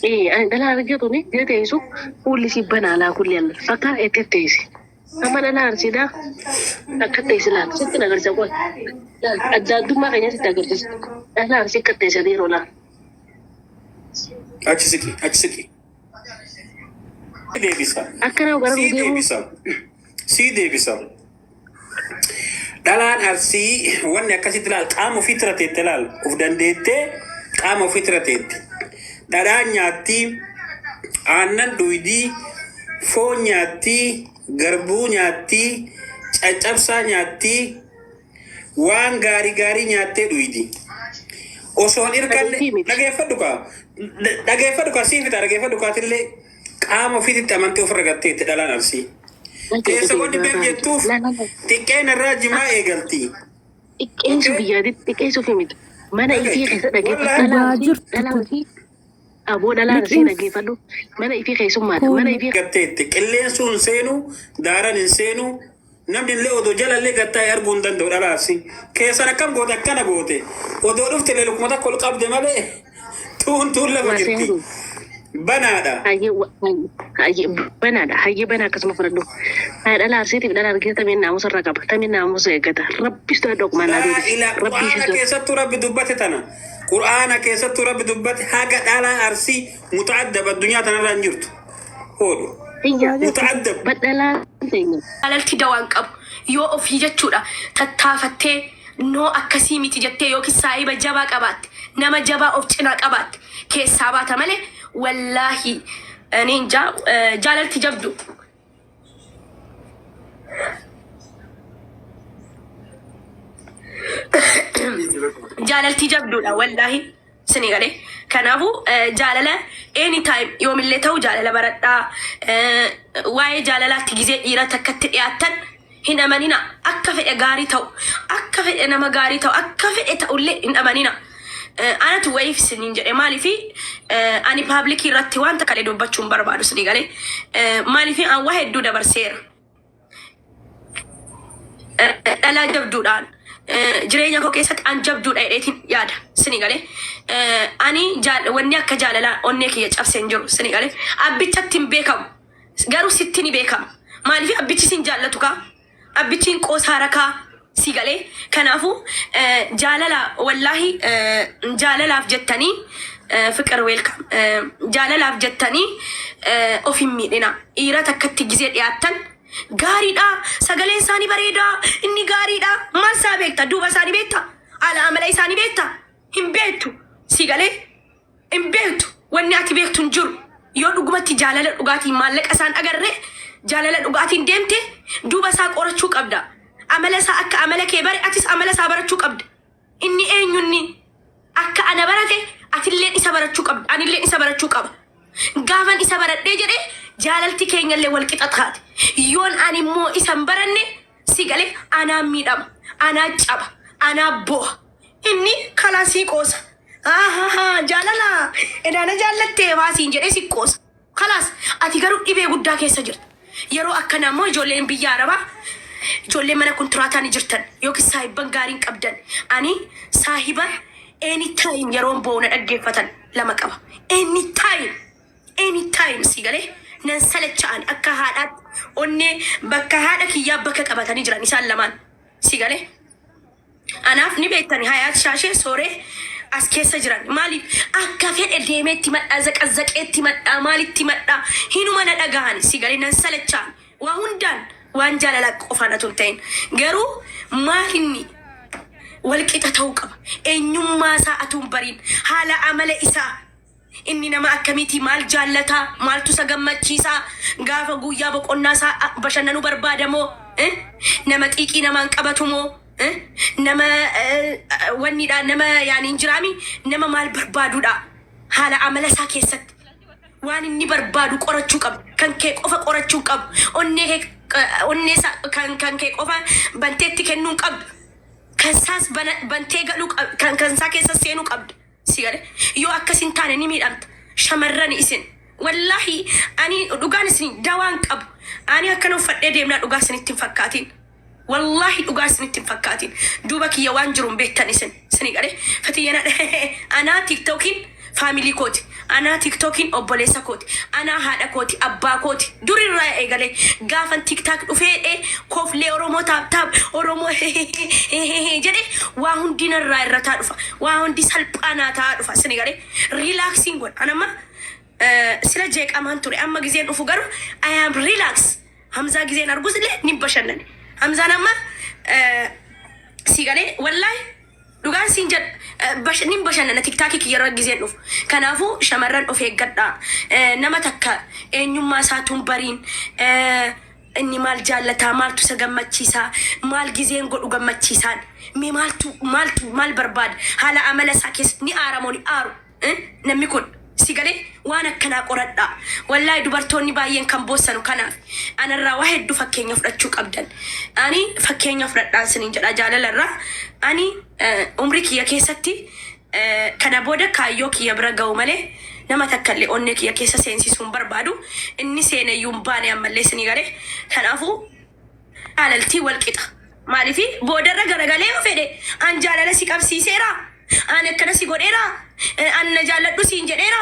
أنا لا أرجعوني جت إيشو كل شيء بنا لا كل يلا فكر إتتيسي أما أنا أرسيدا أكتيسي لا ست نقدر سوي أجداد ما كان يستقر أنا أرسي كتيسي ديرو لا أجسكي ديبيسا أكنا وقرا سي ديبيسا دالان أرسي وانا كسيت لال قامو فطرة تلال وفدان ديتي قامو فطرة تيت دالان نياتي aannan dhuyidii foon nyaatti garbuu nyaatti caccabsaa nyaatti waan gaarii nyaattee dhuyidi osoon irkanne dhageeffadhu kaa siifita dhageeffadhu kaatillee qaama ofiititti amantee ofirra gatteetti dhalaan arsii keessa godhi beek jettuuf xiqqeen irraa jimaa eegalti xiqqeensu biyyaatitti xiqqeensu himita mana ifii keessa dhageeffadhu Abu dalaan si dhageeffadhu mana ifii keessummaadha mana ifii gatteetti qilleensuun seenu daaran hin seenu namni illee odoo jalallee gattaa arguu hin danda'u dhalaasi keessan akkam goote akkana goote odoo dhufte illee lukkuma takka ol qabde malee tuun lafa jirti banaadha hayyee banaa akkasuma fudhadhu dhalaa arsiitiif dhalaa argite tamiin naamusa irra qaba tamiin naamusa eeggata rabbistu dhaquma naa rabbi keessattuu rabbi dubbate tana قرآن كيست رب دبت حاجة على أرسي متعدب الدنيا تنرى نجرت هو متعدب بدلا على التدوان كاب يو أوفي جتورا تتافتة نو أكسيمي تجتة يو كسائب جبا كبات نما جبا أوفتنا كبات كسابات ماله والله نينجا جالل تجبدو جاللتي جبدولا والله سنغالي كانوا جاللا اني تايم يوم اللي تو جاللا بردا واي جاللا تجزي إيرا تكت ياتن هنا منينا أكفئ غاري تو أكفئ نما غاري تو أكفئ تقولي إن أمانينا أنا تويف سنين جري مالي في أني بابليكي رتوان تكالي دو بچون بربادو سنغالي مالي في أن واحد دو دبر سير ألا جبدولان jireenya koo keessatti an jabduudha dheetiin yaada sini galee ani wanni akka jaalalaa onnee kiyya cabseen jiru sini galee abbichatti hin beekamu garuu sitti ni beekama maaliif abbichi sin jaallatu kaa abbichiin qoosaara kaa si galee kanaafuu jaalala wallaahi jaalalaaf jettanii fiqir weelkam jaalalaaf jettanii of hin miidhina dhiira takkatti gizee dhiyaattan gaariidha sagaleen isaanii bareeda inni gaariidha maal isaa beekta duuba isaanii beekta ala amala isaanii beekta hin beektu si galee hin beektu wanni ati beektu hin jiru yoo dhugumatti jaalala dhugaatiin maallaqa isaan agarree jaalala dhugaatiin deemte duuba isaa qorachuu qabda amala isaa akka amala kee bare atis amala isaa barachuu qabda inni eenyunni akka ana barate atilleen isa barachuu qabda anilleen isa barachuu qaba gaafan isa baradhee jedhee jaalalti keenyallee wal qixaxaate yoon ani immoo isan baranne si galee anaa miidhama anaa caba anaa boha inni kalaasii qoosa jaalala edaana jaallattee waasiin jedhee si qoosa kalaas ati garuu dhibee guddaa keessa jirta yeroo akkana immoo ijoolleen biyya arabaa ijoolleen mana kontiraataa ni jirtan yookiin saahiban gaariin qabdan ani saahiba anytime yeroon boona dhaggeeffatan lama qaba anytime si galee nan salacha'an akka haadhaatti onnee bakka haadha kiyyaa bakka qabatanii jiran isaan lamaan si galee anaaf ni beektani hayaat shaashee sooree as keessa jiran maaliif akka fedhe deemeetti madhaa zaqazzaqeetti madhaa maalitti madhaa hinuma na dhagahani si galee nan salacha'an waa hundaan waan jaalala qofaan atun ta'in garuu maalinni walqixa ta'uu qaba eenyummaa isaa atun bariin haala amala isaa inni nama akkamiiti maal jaallata maaltu isa gammachiisa gaafa guyyaa boqonnaa isaa bashannanuu barbaadamoo nama xiiqii namaan qabatumoo nama wannidha nama yaaniin jiraami nama maal barbaaduudha haala amala isaa keessatti waan inni barbaadu qorachuu qabu kan kee qofa qorachuu qabu onnee kan kee qofa banteetti kennuu qabu kan saas bantee galuu kan saa keessa seenuu qabdu sigale yoo akkasin taane ni miidhamta shamarran isin wallahi ani dhugaan isin dawaan qabu ani akkana uffadhee deemnaa dhugaa isinitti hin fakkaatin wallahi dhugaa isinitti hin fakkaatin duuba kiyya waan jiruun beektan isin sinigale fatiyyana anaa tiktokiin faamilii kooti Ana TikTokin obboleessa kooti. Ana haadha kooti, abbaa kooti. Durirraa eegalee gaafan TikTok dhufee koflee Oromoo taap Oromoo jedhee waa hundi narraa irrataa dhufa. Waa hundi salphaanaa ta'aa dhufa. Sini galee relaxing godha. Anamma sila jeeqamaan ture. Amma gizeen dhufu garuu I am relax. Hamzaa gizeen arguus illee ni bashannani. Hamzaan amma si galee wallahi dhugaan siin jedha nin bashannana tiktaakii kiyyarra gizeen dhufu. Kanaafuu shamarran of eeggadhaa. Nama takka eenyummaa isaatuun bariin inni maal jaallataa maaltu isa gammachiisaa maal gizeen godhu gammachiisaan mee maal barbaada haala amala isaa keessa ni aaramoo ni aaru namni kun si galee waan akkanaa qoradhaa. Wallahi dubartoonni baay'een kan boossanu kanaaf anarraa waa hedduu fakkeenya fudhachuu qabdan. Ani fakkeenya fudhadhaan siniin jedha jaalalarraa. Ani umrii kiyya keessatti kana booda kaayyoo kiyya bira ga'u malee nama takkallee onnee kiyya keessa seensisuun barbaadu. Inni seenayyuu hin baane ammallee sinii galee. Kanaafuu jaalaltii wal qixa. Maaliifi boodarra garagalee yoo fedhe an jaalala si qabsiiseera. An akkana si godheera. An na jaalladhu siin jedheera.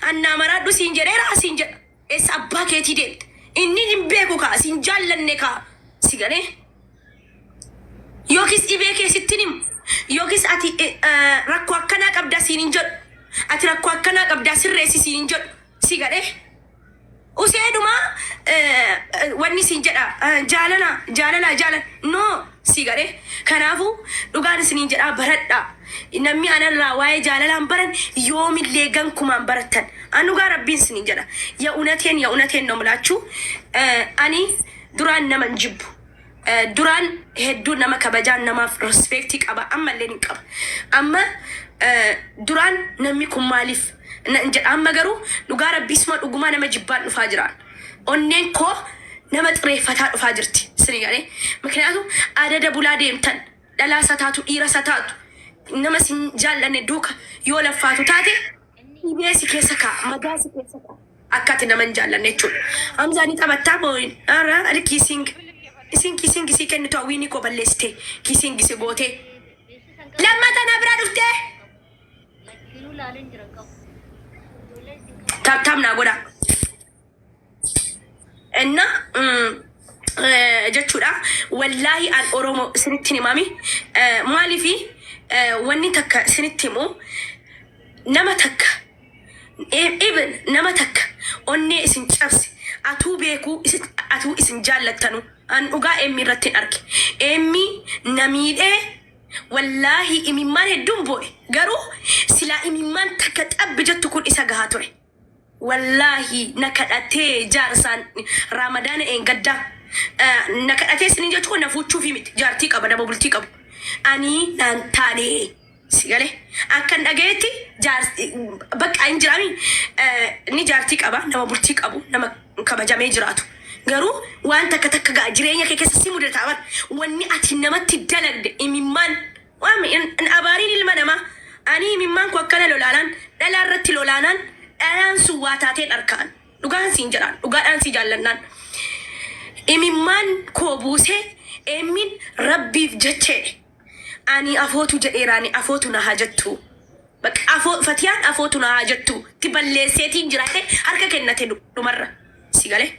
An na maraadhu siin jedheera siin jedha. Eessa abbaa keetii deemte. Inni hin beeku kaa siin jaallanne kaa si galee. Yookiis dhibee keessittiin himu. Yookiis ati rakkoo akkanaa qabdaa siin hin jedhu. Ati rakkoo akkanaa qabdaa sirreessi siin hin jedhu. Si galee. Useeduma wanni siin jedha jaalala. No si galee. Kanaafuu dhugaan isiniin jedhaa baradhaa. Namni anarraa waa'ee jaalalaan baran yoomillee gankumaan baratan. An dhugaa rabbiin isiniin jedha. Ya unateen nomlaachuu. Ani duraan nama hin jibbu. Duraan hedduu nama kabajaan namaaf respektii qaba. Ammallee ni qaba. Amma duraan namni kun maaliif jedha. Amma garuu dhugaa rabbiisuma dhugumaa nama jibbaan dhufaa jiraan. Onneen koo nama xireeffataa dhufaa jirti. Sini galee. Miknyaatu adada bulaa deemtan dhalaasa taatu dhiirasa taatu nama sin jaallanne duuka yoo laffaatu taate dhibeesi keessa kaa madaasi keessa kaa akkati nama hin jaallanne jechuudha. Hamzaanii taphattaa booyin ara ali kiising isii kennitu hawwiini koo balleessite kiising isi gootee lammata na bira dhuftee taaptaap naa godha. Enna jechuudha wallaahi an Oromoo isinitti himami maaliifi wanni takka isinitti himu nama takka onnee isin cabse atuu beekuu atuu isin jaallattanu an dhugaa eemmi irratti hin arge eemmi namiidhee wallaahi imimmaan hedduun boo'e garuu silaa imimmaan takka xabbi jettu kun isa gahaa ture. Wallaahi na kadhatee jaarsaan Ramadaan gaddaa na kadhatee sinin jechuun na fuuchuufi miti jaartii qaba nama bultii qabu. Ani naan taane si galee akkan dhageetti bakka hin jiraami ni jaartii qaba nama bultii qabu nama kabajamee jiraatu. Garuu waan takka gaa jireenya kee keessa si mudataaban wanni ati namatti dalagde imimmaan waan abaariin ilma namaa ani imimmaan ko akkana lolaalaan dhalaa irratti lolaanaan dhalaan sun waa taatee dharkaan dhugaan siin jedhaan dhugaadhaan si jaallannaan imimmaan koo buusee eemmin rabbiif jecheedhe. Ani afootu jedheeraani afootu na hajattu. Bakka fatiyaan afootu na hajattu. Ti balleesseetiin jiraate harka kennate dhumarra. Si galee.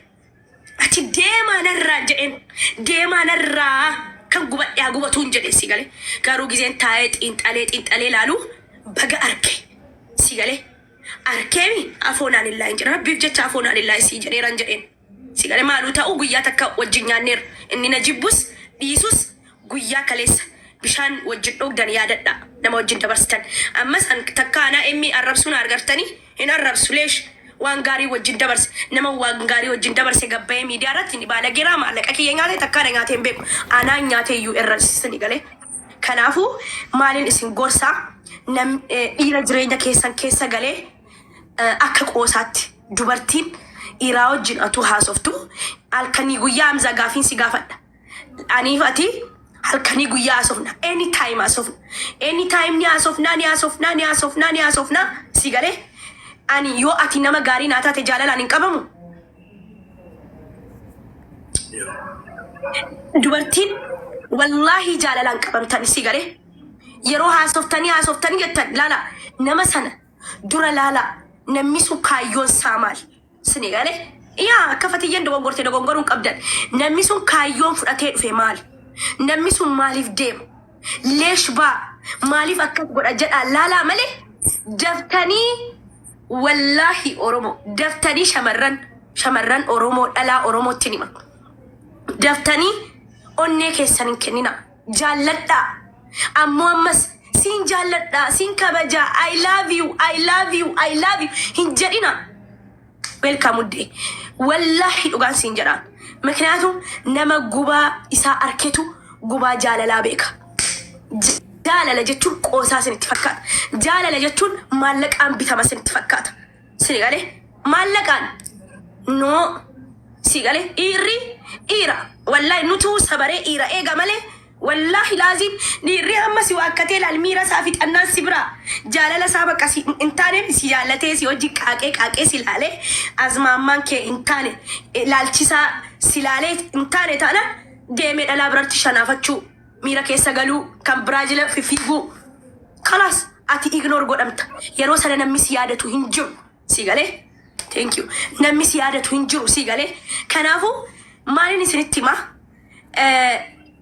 Ati deemaa narraa jedheen deemaa narraa kan gubadhaa gubatuun jedhe si galee. Garuu gizeen taa'ee xiinxalee laalu baga arge. Si galee. Arkeemi afoonaan illaa hin jedhe. Rabbiif jecha afoonaan illaa si jedheeran jedheen. Si galee maaluu ta'uu guyyaa takka wajjin nyaanneera. Inni na jibbus dhiisus guyyaa kaleessa. Bishaan wajjin dhugdan yaadadha nama wajjin dabarsitan. Ammas takka anaa emmi arrabsuun argartanii hin arrabsu leesh waan gaarii wajjin dabarse nama waan gaarii wajjin dabarse gabbayee miidiyaa irratti ni baala geeraa maallaqa kiyya nyaate takka na nyaate hin beeku anaa nyaate iyyuu irrasisanii galee. Kanaafuu maaliin isin gorsaa dhiira jireenya keessan keessa galee akka qoosaatti dubartiin dhiiraa wajjin atuu haasoftu halkanii guyyaa Hamzaa gaafiin si gaafadha. Aniif ati halkanii guyyaa haasofna anytime haasofna anytime ni haasofna si galee. Ani yoo ati nama gaarii naa taate jaalalaan hin qabamu. Dubartiin wallaahi jaalalaan qabamtan si galee. Yeroo haasoftanii jettan laala nama sana dura laala نمسو كايون سامال سني قال يا كفتيين دغونغورتي دغونغورون قبدن نمسو كايون فراتي في مال نمسو مالي في ديم ليش با مالي فكت قد أجد لا لا مالي دفتني والله أورومو دفتني شمرن أورومو ألا أورومو تنيما دفتني أنك سنين كنينا جالتا أمو أمس سين جالتا سين كبجا I love you هنجرينا welcome day والله أغان سين جران مكناتو نما قبا إسا أركتو قبا جاللا بيكا جاللا جتون قوسا سنتفكات جاللا جتون مالك أن بثما سنتفكات سيغالي مالك أن نو سيغالي إيرا والله نتو سبري إيرا إيغا مالي والله لازم نيري أما سوى كتيل الميرا سافت الناس سبرا جاللا سابا كسي انتاني سيالتي سيوجي كاكي سلالي أزمان كي انتاني لالتسا سلالي انتاني تانا ديمي ألا برارتي شنافتشو ميرا كيسا قالو كان براجل في فيبو خلاص أتي إغنور قد أمتا يروسا نمي سيادتو هنجو سيغالي thank you نمي سيادتو هنجو سيغالي كنافو مالي نسنتي ما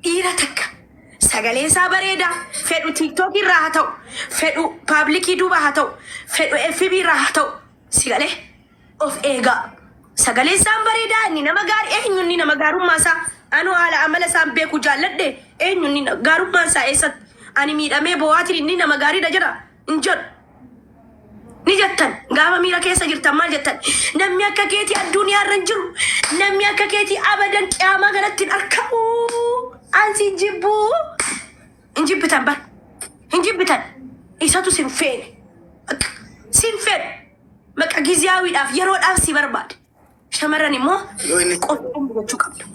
إيرتك سجلي سابريدا فدو تيك توك راهتو فدو بابليكي دوبا هتو فدو FB راهتو سجلي of إيجا سجلي سامبريدا نينا مغار نينا مغارو ماسا أنا على عمل سام بيكو جالد نينا غارو ماسا إسات أنا ميرامي بواتي نينا مغاري دجرا إنجر نجتن قام ميرا كيسا جرتا مال جتن نميا كاكيتي الدنيا رنجر نميا كاكيتي أبدا كياما غلطين أركبو أنسي نجيب بتن نجيب بتن إيساتو سنفين مكا جيزياوي الأف يرون أف سي برباد شمراني مو قوتهم بغتشو كابدو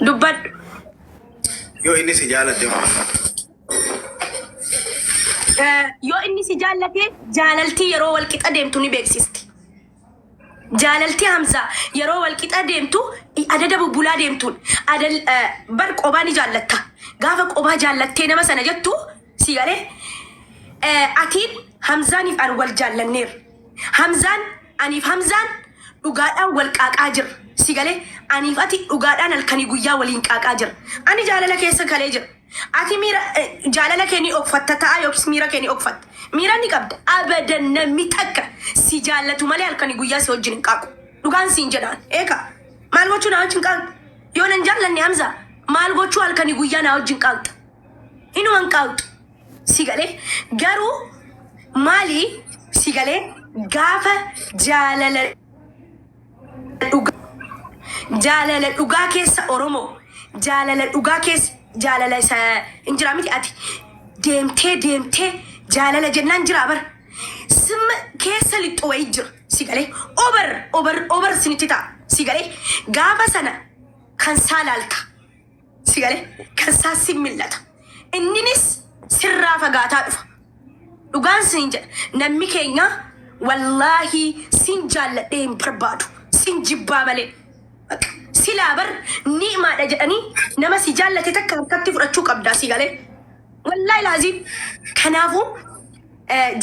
دباد يو إني سجالة جاللتي يرو والكت أديمتوني بيكسيستي جاللتي همزة يرو والكت أديمتو أدد ببولا ديمتون أدل برق أوباني جالتا غافك أوبا جالتين مثلا جتو سيغالي أتين همزاني في أنوال جالنير همزان أنيف همزان وقادا والكاك أجر سيغالي أنيف أتي وقادا الكني قويا والينكاك أجر أني جاللا كيسا كاليجر أتي ميرا جاللا كيني أقفت تتا يوكس ميرا كيني أقفت ميرا نقبد أبدا نميتك سي جالتو مالي الكني قويا سيوجين كاكو لغان سينجدان إيكا مال وچو ناوجين كاك يونن جالني همزة مال وچو الكني قويا ناوجين كاك إنو من كاك سيغالي غارو مالي سيغالي غافة جالala dhugaa keessa Oromoo jaalala dhugaa keessa jaalala isa injiraamiti ati deemtee jaalala jennaan jira bar sim keessa lixxoo wayii jira sigalee obar siniti ta'a sigalee gaafa sana kan saa laalta sigalee kan saa simmillata inninis sirraa fagaataa dhufa dhugaan sin jedha namni keenya wallaahi sin jaalladhee hin barbaadu sin jibbaa malee silaabar ni'maadha jedhanii nama si jaallate takka harkatti fudhachuu qabdaa si galee wallaahi laazim kanaafuu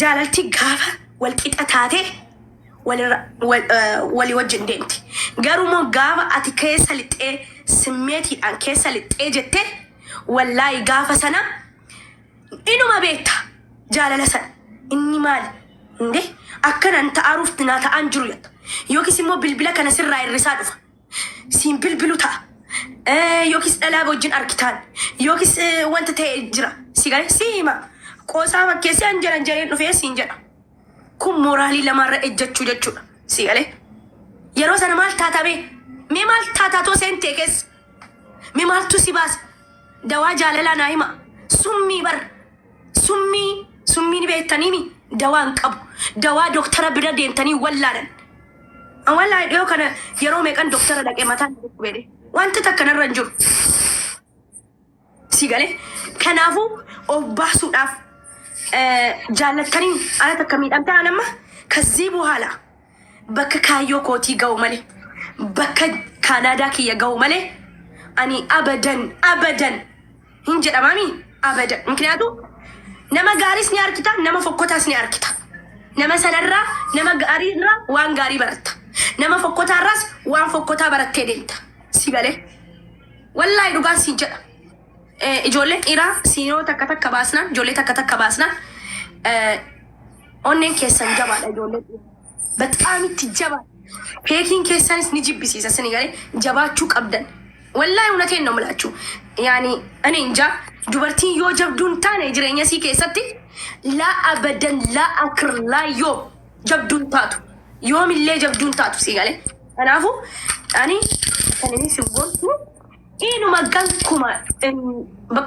jaalalti gaafa walqixa taate walii wajjin deemti garumoo gaafa ati keessa lixxee simmeetiidhaan keessa lixxee jette wallaahi gaafa sana inuma beekta jaalala sana inni maali inde akkanan ta'aruuf naa ta'an jiru yetta yookis immoo bilbila kana sirraa hirrisaa dhufa siin bilbilu ta'a yookis dhalaa wajjin argitaan yookis wanta ta'e jira si galee si hima qoosaa fakkeessee anjaran jareen dhufee siin jedha kun mooraalii lamaarra ejjechuu jechuudha si galee yeroo sana maal taatabee mee maal taataatoo seentee keessa mee maaltu si baasa dawaa jaalalaa naa hima summii bar summii ni beektaniimi dawaan qabu dawaa doktara bira deemtanii wallaanan wallaahi dhiyoo kana yeroo meeqan doktara dhaqee mataan beede wanta takkanarra hin jiru si galee kanaafuu of baasuudhaaf jaallattanii ana takka miidhamte anamma kazii buhaala bakka kaayyoo kootii ga'u malee bakka kaanaadaa kiyya ga'u malee ani abadan هنجد أمامي أبدا مكنياتو نما غاريس ني أركتا نما فكوتاس ني أركتا نما سنرا نما غاري وان غاري برتا نما فكوتا راس وان فكوتا برتا دينتا سيغالي والله دوغان سينجا إجولة إيرا سينو تكتا كباسنا جولة تكتا كباسنا أونين كيسان جبال إجولة بتقامي تجبال هيكين كيسانس نجيب بسيسا سنغالي جباتشوك أبدا والله ونتين نملاتشو يعني أنا إنجا جبرتين يو جبدون تانا جرينيا سي كيساتي لا أبدا لا أكر لا يوم جبدون تاتو يوم اللي جبدون تاتو سيغالي أنا عفو أني أنا نسي بقول إنو مغان كوما بقى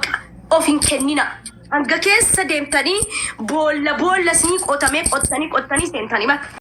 أوفين كنينا أنجا كيسا ديمتاني بولا سنيك أوتاميك أوتاني سنتاني بك